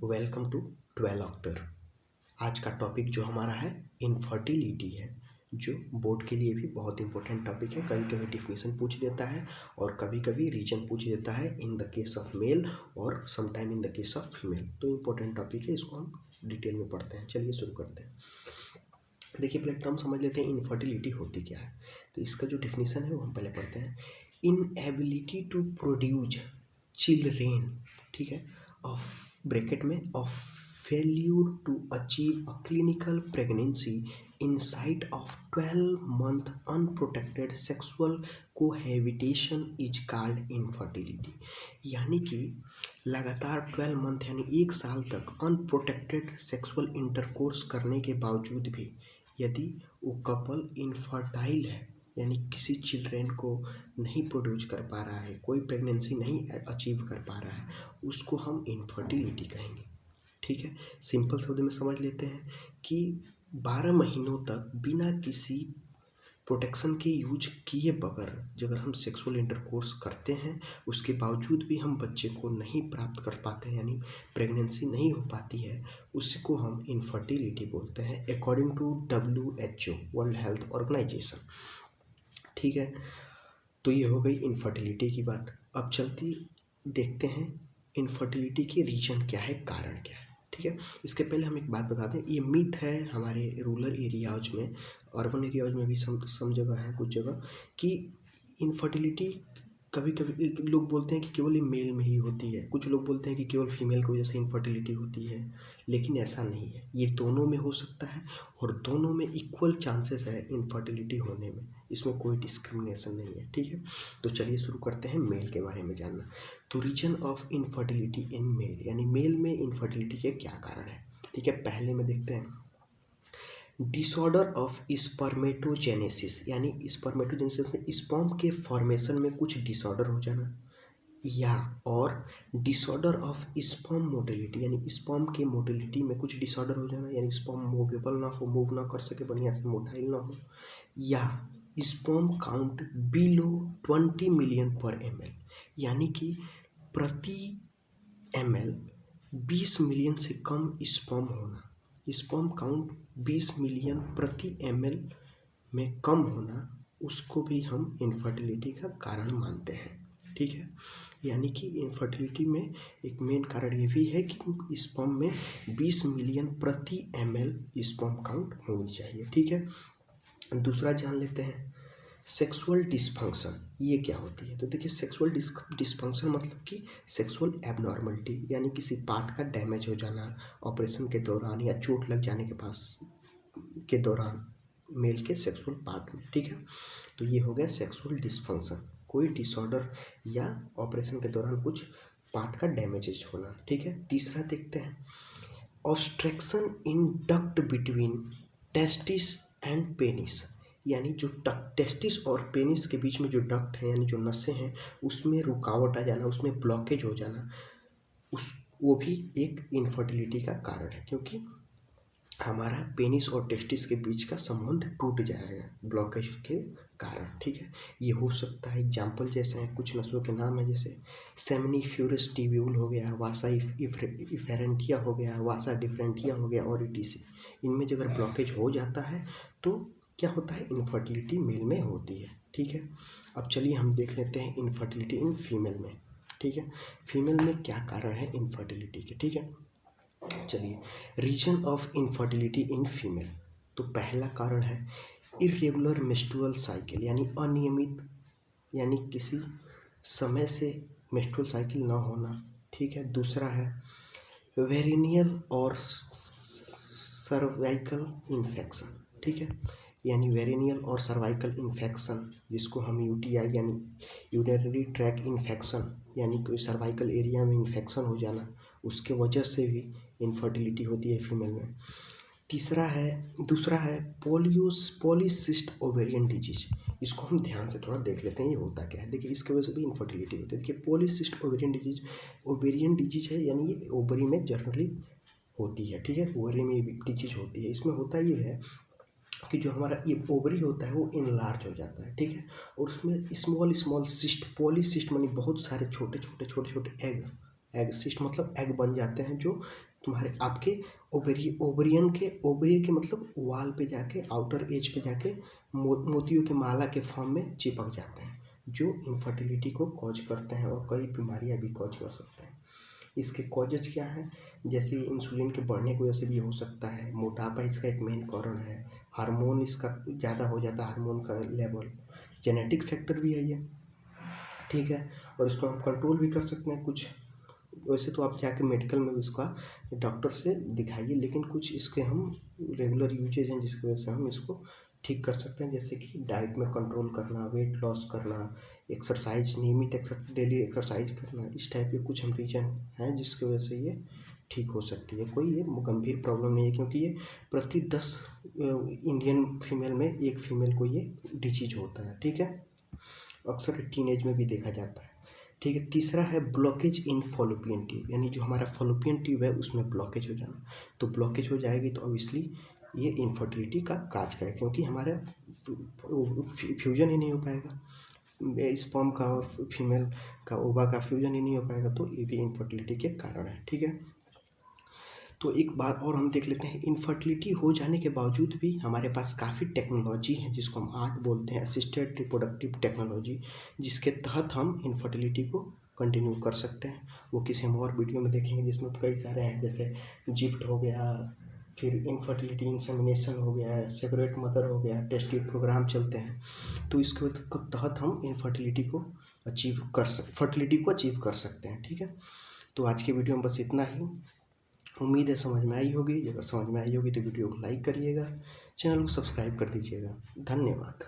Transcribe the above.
Welcome to 12 Akhtar. आज का topic जो हमारा है इनफर्टिलिटी है, जो बोर्ड के लिए भी बहुत इंपॉर्टेंट टॉपिक है। कभी कभी डिफिनीशन पूछ देता है और कभी कभी रीजन पूछ देता है in the case of male और sometime in the case of female. तो इम्पोर्टेंट टॉपिक है, इसको हम डिटेल में पढ़ते हैं। चलिए शुरू करते हैं। देखिए, पहले टर्म समझ लेते हैं इनफर्टिलिटी होती क्या है। तो इसका जो डिफिनीशन है वो हम पहले पढ़ते हैं। इनएबिलिटी टू प्रोड्यूस चिल्ड्रेन, ठीक है, ऑफ ब्रैकेट में of failure to achieve a clinical pregnancy inside of 12 month unprotected sexual cohabitation is called infertility. यानी कि लगातार 12 मंथ यानी 1 साल तक अनप्रोटेक्टेड सेक्सुअल इंटरकोर्स करने के बावजूद भी यदि वो कपल इनफर्टाइल है, यानी किसी चिल्ड्रेन को नहीं प्रोड्यूस कर पा रहा है, कोई प्रेगनेंसी नहीं अचीव कर पा रहा है, उसको हम इनफर्टिलिटी कहेंगे। ठीक है, सिंपल शब्द में समझ लेते हैं कि 12 महीनों तक बिना किसी प्रोटेक्शन के यूज किए बगैर अगर हम सेक्सुअल इंटरकोर्स करते हैं, उसके बावजूद भी हम बच्चे को नहीं प्राप्त कर पाते हैं, यानी प्रेगनेंसी नहीं हो पाती है, उसको हम इनफर्टिलिटी बोलते हैं according to WHO, world health organization. ठीक है, तो ये हो गई इनफर्टिलिटी की बात। अब चलती देखते हैं इनफर्टिलिटी के रीजन क्या है, कारण क्या है। ठीक है, इसके पहले हम एक बात बता दें, ये मिथ है हमारे रूरल एरियाज में, अर्बन एरियाज में भी सम जगह है, कुछ जगह, कि इनफर्टिलिटी कभी कभी लोग बोलते हैं कि केवल ये मेल में ही होती है, कुछ लोग बोलते हैं कि केवल फीमेल की वजह से इनफर्टिलिटी होती है, लेकिन ऐसा नहीं है। ये दोनों में हो सकता है और दोनों में इक्वल चांसेस है इनफर्टिलिटी होने में, इसमें कोई डिस्क्रिमिनेशन नहीं है। ठीक है, तो चलिए शुरू करते हैं मेल के बारे में जानना। तो reason of infertility in male, यानी मेल में इनफर्टिलिटी के क्या कारण है। ठीक है, पहले में देखते हैं डिसऑर्डर ऑफ स्पर्मेटोजेनेसिस, यानी स्पर्मेटोजेनेसिस में स्पर्म के फॉर्मेशन में कुछ डिसऑर्डर हो जाना, या और डिसऑर्डर ऑफ स्पर्म मोटिलिटी, यानी स्पर्म के मोटिलिटी में कुछ डिसऑर्डर हो जाना, यानी स्पर्म मूवेबल ना हो, मूव ना कर सके, बढ़िया से मोटाइल ना हो, या स्पर्म काउंट बिलो 20 मिलियन पर ml, यानी कि प्रति ml 20 मिलियन से कम स्पर्म होना, स्पर्म काउंट 20 मिलियन प्रति ml में कम होना, उसको भी हम इनफर्टिलिटी का कारण मानते हैं। ठीक है, यानी कि इनफर्टिलिटी में एक मेन कारण ये भी है कि स्पर्म में 20 मिलियन प्रति ml स्पर्म काउंट होनी चाहिए। ठीक है, दूसरा जान लेते हैं सेक्सुअल डिसफंक्शन, ये क्या होती है। तो देखिए, सेक्सुअल डिसफंक्शन मतलब कि सेक्सुअल एबनॉर्मलिटी, यानी किसी पार्ट का डैमेज हो जाना ऑपरेशन के दौरान या चोट लग जाने के दौरान मेल के सेक्सुअल पार्ट में। ठीक है, तो ये हो गया सेक्सुअल डिसफंक्शन, कोई डिसऑर्डर या ऑपरेशन के दौरान कुछ पार्ट का डैमेज होना। ठीक है, तीसरा देखते हैं obstruction in duct between testis and penis, यानी जो टेस्टिस और पेनिस के बीच में जो डक्ट है, यानी जो नसें हैं, उसमें रुकावट आ जाना, उसमें ब्लॉकेज हो जाना, वो भी एक इनफर्टिलिटी का कारण है, क्योंकि हमारा पेनिस और टेस्टिस के बीच का संबंध टूट जाएगा ब्लॉकेज के कारण। ठीक है, ये हो सकता है। एग्जाम्पल जैसे हैं, कुछ नसों के नाम है, जैसे सेमिनिफ्यूरस टिब्यूल हो गया, वासा इफेरेंटिया हो गया, वासा डिफरेंटिया हो गया और ETC। इनमें अगर ब्लॉकेज हो जाता है तो क्या होता है, इनफर्टिलिटी मेल में होती है। ठीक है, अब चलिए हम देख लेते हैं इनफर्टिलिटी इन फीमेल में। ठीक है, फीमेल में क्या कारण है इनफर्टिलिटी के। ठीक है, चलिए reason of infertility in female. तो पहला कारण है इरेगुलर मेंस्ट्रुअल साइकिल, यानी अनियमित, यानी किसी समय से मेंस्ट्रुअल साइकिल ना होना। ठीक है, दूसरा है वेरिनियल और सर्वाइकल इन्फेक्शन। ठीक है, यानी वेरिनियल और सर्वाइकल इन्फेक्शन, जिसको हम UTI यानी यूरिनरी ट्रैक इन्फेक्शन, यानी कोई सर्वाइकल एरिया में इन्फेक्शन हो जाना, उसके वजह से भी इनफर्टिलिटी होती है फीमेल में। दूसरा है पॉलीसिस्ट ओवेरियन डिजीज, इसको हम ध्यान से थोड़ा देख लेते हैं ये होता क्या है। देखिए, इसकी वजह से भी इनफर्टिलिटी होती है। देखिए, पॉलीसिस्ट ओवेरियन डिजीज है, यानी ये ओवरी में जनरली होती है। ठीक है, ओवरी में ये डिजीज होती है। इसमें होता ये है कि जो हमारा ये ओवरी होता है वो इनलार्ज हो जाता है। ठीक है, और उसमें स्मॉल सिस्ट, पॉलीसिस्ट मानी बहुत सारे छोटे छोटे एग एग सिस्ट मतलब एग बन जाते हैं जो तुम्हारे आपके ओवरी के मतलब वाल पे जाके आउटर एज पे जाके मोतियों के माला के फॉर्म में चिपक जाते हैं, जो इनफर्टिलिटी को कॉज करते हैं और कई बीमारियां भी कॉज कर सकते हैं। इसके कॉजेज क्या हैं, जैसे इंसुलिन के बढ़ने की वजह से भी हो सकता है, मोटापा इसका एक मेन कारण है, हार्मोन इसका ज़्यादा हो जाता है, हार्मोन का लेवल, जेनेटिक फैक्टर भी है ये, ठीक है। और इसको हम कंट्रोल भी कर सकते हैं कुछ। वैसे तो आप जाके मेडिकल में इसका डॉक्टर से दिखाइए, लेकिन कुछ इसके हम रेगुलर यूजेज हैं जिसकी वजह से हम इसको ठीक कर सकते हैं, जैसे कि डाइट में कंट्रोल करना, वेट लॉस करना, एक्सरसाइज नियमित डेली एक्सरसाइज करना, इस टाइप के कुछ हम रीजन हैं जिसकी वजह से ये ठीक हो सकती है। कोई ये गंभीर प्रॉब्लम नहीं है, क्योंकि ये प्रति 10 इंडियन फीमेल में एक फीमेल को ये डिजीज होता है, ठीक है। अक्सर टीनेज में भी देखा जाता है, ठीक है। तीसरा है ब्लॉकेज इन फॉलोपियन ट्यूब, यानी जो हमारा फॉलोपियन ट्यूब है उसमें ब्लॉकेज हो जाना। तो ब्लॉकेज हो जाएगी तो ऑब्वियसली ये इनफर्टिलिटी का काज करेगा, क्योंकि हमारा फ्यूजन ही नहीं हो पाएगा, स्पर्म का और फीमेल का ओवा का फ्यूजन ही नहीं हो पाएगा, तो ये भी इनफर्टिलिटी के कारण है, ठीक है। तो एक बात और हम देख लेते हैं, इनफर्टिलिटी हो जाने के बावजूद भी हमारे पास काफ़ी टेक्नोलॉजी है जिसको हम आर्ट बोलते हैं, असिस्टेड रिप्रोडक्टिव टेक्नोलॉजी, जिसके तहत हम इनफर्टिलिटी को कंटिन्यू कर सकते हैं। वो किसी हम और वीडियो में देखेंगे जिसमें कई सारे हैं, जैसे जिफ्ट हो गया, फिर इनफर्टिलिटी इंसेमिनेशन हो गया, सेपरेट मदर हो गया, टेस्ट ट्यूब प्रोग्राम चलते हैं। तो इसके तहत हम फर्टिलिटी को अचीव कर सकते हैं, ठीक है। तो आज के वीडियो में बस इतना ही। उम्मीद है समझ में आई होगी। अगर समझ में आई होगी तो वीडियो को लाइक करिएगा, चैनल को सब्सक्राइब कर दीजिएगा। धन्यवाद।